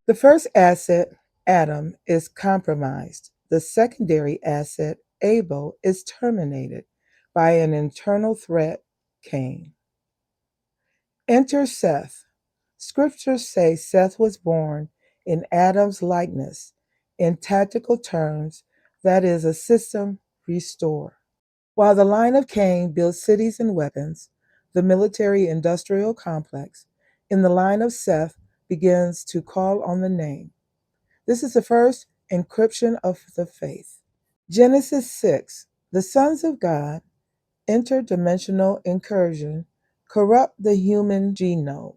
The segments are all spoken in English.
The first asset, Adam, is compromised. The secondary asset, Abel, is terminated by an internal threat, Cain. Enter Seth. Scriptures say Seth was born in Adam's likeness. In tactical terms, that is a system restore. While the line of Cain built cities and weapons, the military industrial complex in the line of Seth begins to call on the name. This is the first encryption of the faith. Genesis 6. The sons of God, interdimensional incursion, corrupt the human genome.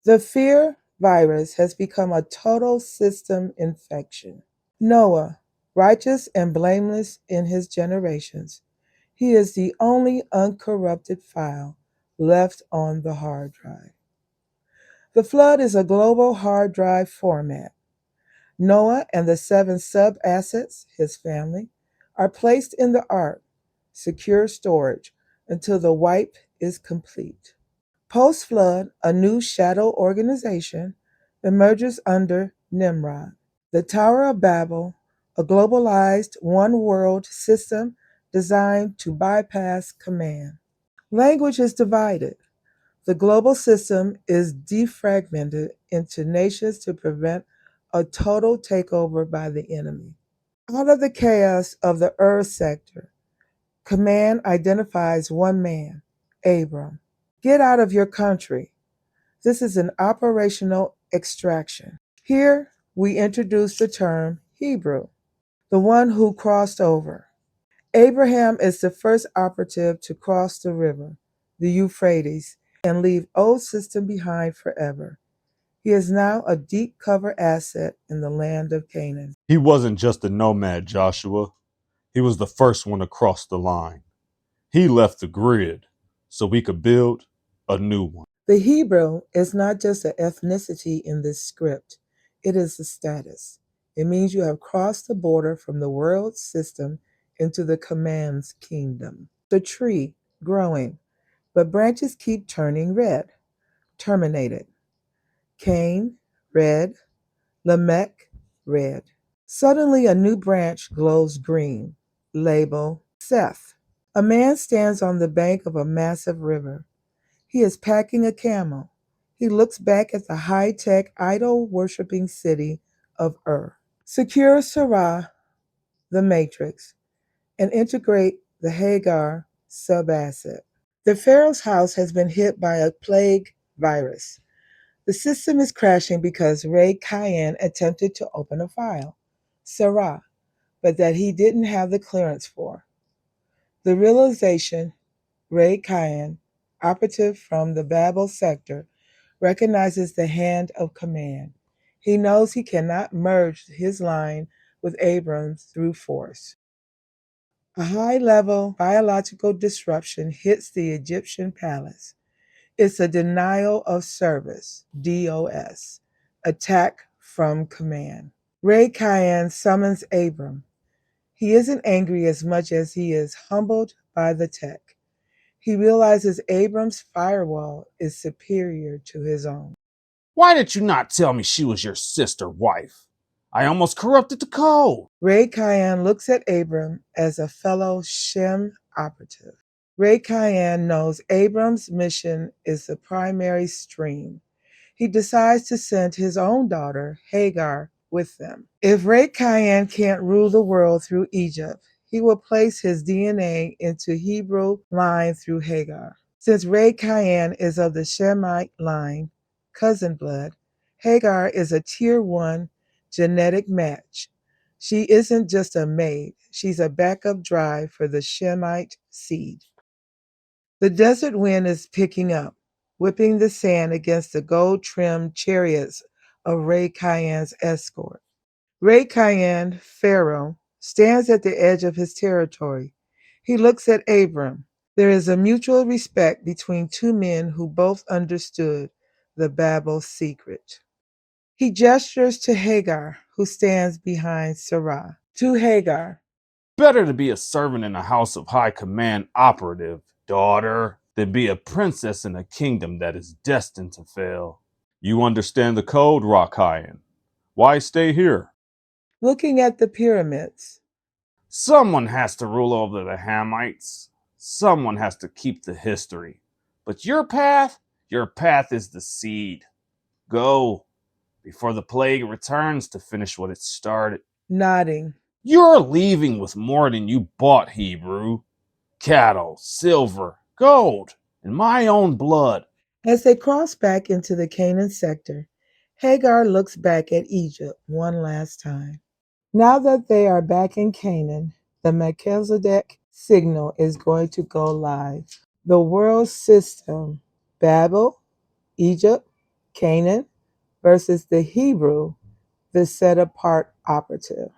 The fear virus has become a total system infection. Noah, righteous and blameless in his generations, he is the only uncorrupted file left on the hard drive. The flood is a global hard drive format. Noah and the seven sub assets, his family, are placed in the ark, secure storage, until the wipe is complete. Post flood, a new shadow organization emerges under Nimrod. The Tower of Babel, a globalized one world system designed to bypass command. Language is divided. The global system is defragmented into nations to prevent a total takeover by the enemy. Out of the chaos of the Earth sector, command identifies one man, Abram. Get out of your country. This is an operational extraction. Here we introduce the term Hebrew, the one who crossed over. Abraham is the first operative to cross the river, the Euphrates, and leave old system behind forever. He is now a deep cover asset in the land of Canaan. He wasn't just a nomad, Joshua. He was the first one across the line. He left the grid so we could build a new one. The Hebrew is not just an ethnicity in this script, it is a status. It means you have crossed the border from the world system into the command's kingdom. The tree growing, but branches keep turning red. Terminated. Cain, red. Lamech, red. Suddenly a new branch glows green. Label Seth. A man stands on the bank of a massive river. He is packing a camel. He looks back at the high-tech idol-worshipping city of Ur. Secure Sarah, the matrix, and integrate the Hagar sub-asset. The Pharaoh's house has been hit by a plague virus. The system is crashing because Ray Cayenne attempted to open a file, Sarah, but that he didn't have the clearance for. The realization Ray Cayenne, operative from the Babel sector, recognizes the hand of command. He knows he cannot merge his line with Abrams through force. A high level biological disruption hits the Egyptian palace. It's a denial of service, DOS, attack from command. Ray Cayenne summons Abram. He isn't angry as much as he is humbled by the tech. He realizes Abram's firewall is superior to his own. Why did you not tell me she was your sister wife? I almost corrupted the code. Ray Cayenne looks at Abram as a fellow Shem operative. Ray Cayenne knows Abram's mission is the primary stream. He decides to send his own daughter, Hagar, with them. If Ray Cayenne can't rule the world through Egypt, he will place his DNA into Hebrew line through Hagar. Since Ray Cayenne is of the Shemite line, cousin blood, Hagar is a tier 1 genetic match. She isn't just a maid, she's a backup drive for the Shemite seed. The desert wind is picking up, whipping the sand against the gold-trimmed chariots of Ray Cayenne's escort. Ray Cayenne, Pharaoh, stands at the edge of his territory. He looks at Abram. There is a mutual respect between two men who both understood the Babel secret. He gestures to Hagar, who stands behind Sarah. To Hagar, Better to be a servant in a house of high command operative, daughter, than be a princess in a kingdom that is destined to fail. You understand the code, Rakayan. Why stay here? Looking at the pyramids. Someone has to rule over the Hamites. Someone has to keep the history. But your path is the seed. Go before the plague returns to finish what it started. Nodding. You're leaving with more than you bought, Hebrew. Cattle, silver, gold, and my own blood. As they cross back into the Canaan sector, Hagar looks back at Egypt one last time. Now that they are back in Canaan, the Melchizedek signal is going to go live. The world system, Babel, Egypt, Canaan, versus the Hebrew, the set apart operative.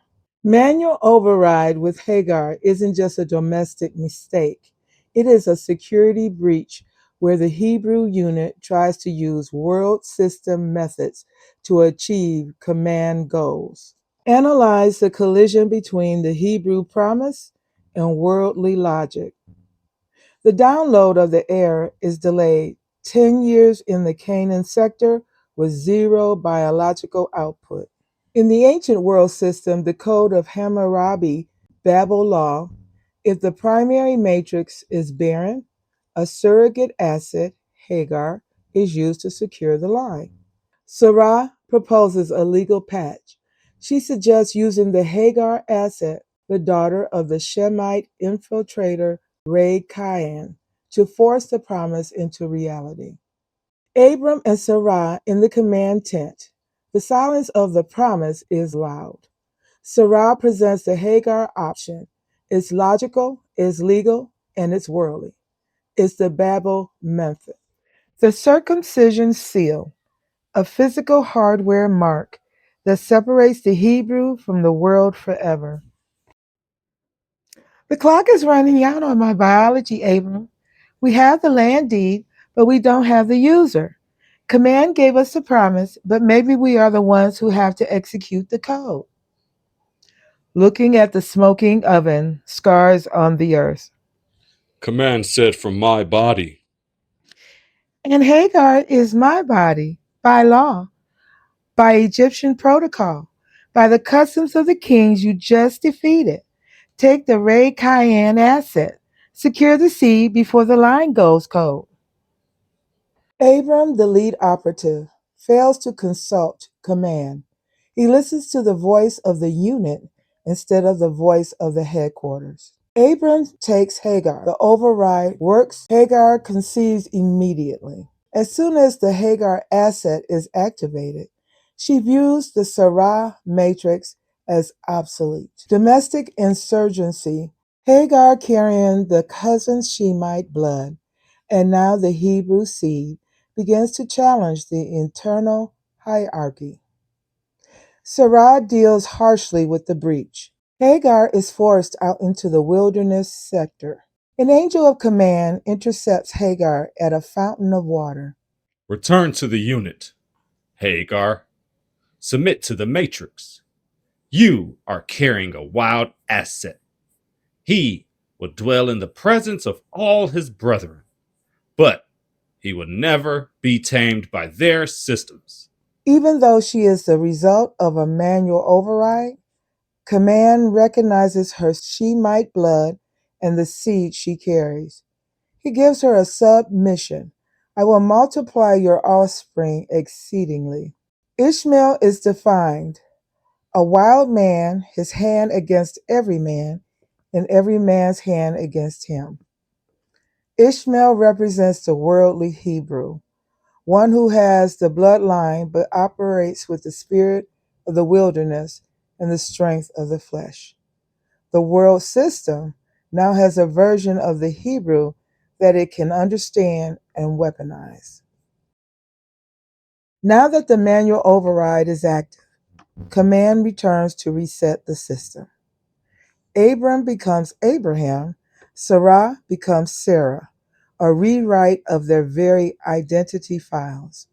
Manual override with Hagar isn't just a domestic mistake, it is a security breach where the Hebrew unit tries to use world system methods to achieve command goals. Analyze the collision between the Hebrew promise and worldly logic. The download of the error is delayed 10 years in the Canaan sector with zero biological output. In the ancient world system, the code of Hammurabi Babel law, if the primary matrix is barren, a surrogate asset, Hagar, is used to secure the line. Sarah proposes a legal patch. She suggests using the Hagar asset, the daughter of the Shemite infiltrator Ray Kyan, to force the promise into reality. Abram and Sarai in the command tent. The silence of the promise is loud. Sarai presents the Hagar option. It's logical, it's legal, and it's worldly. It's the Babel method. The circumcision seal, a physical hardware mark that separates the Hebrew from the world forever. The clock is running out on my biology, Abram. We have the land deed, but we don't have the user. Command gave us the promise, but maybe we are the ones who have to execute the code. Looking at the smoking oven, scars on the earth. Command said from my body. And Hagar is my body by law, by Egyptian protocol, by the customs of the kings you just defeated. Take the Ray Cayenne asset. Secure the seed before the line goes cold. Abram, the lead operative, fails to consult command. He listens to the voice of the unit instead of the voice of the headquarters. Abram takes Hagar. The override works. Hagar conceives immediately. As soon as the Hagar asset is activated, she views the Sarah matrix as obsolete. Domestic insurgency, Hagar carrying the cousin Shemite blood, and now the Hebrew seed, begins to challenge the internal hierarchy. Sarah deals harshly with the breach. Hagar is forced out into the wilderness sector. An angel of command intercepts Hagar at a fountain of water. Return to the unit. Hagar, submit to the matrix. You are carrying a wild asset. He will dwell in the presence of all his brethren, but he will never be tamed by their systems. Even though she is the result of a manual override, command recognizes her Shemite blood and the seed she carries. He gives her a submission. I will multiply your offspring exceedingly. Ishmael is defined a wild man, his hand against every man, and every man's hand against him. Ishmael represents the worldly Hebrew, one who has the bloodline but operates with the spirit of the wilderness and the strength of the flesh. The world system now has a version of the Hebrew that it can understand and weaponize. Now that the manual override is active, command returns to reset the system. Abram becomes Abraham, Sarah becomes Sarah, a rewrite of their very identity files.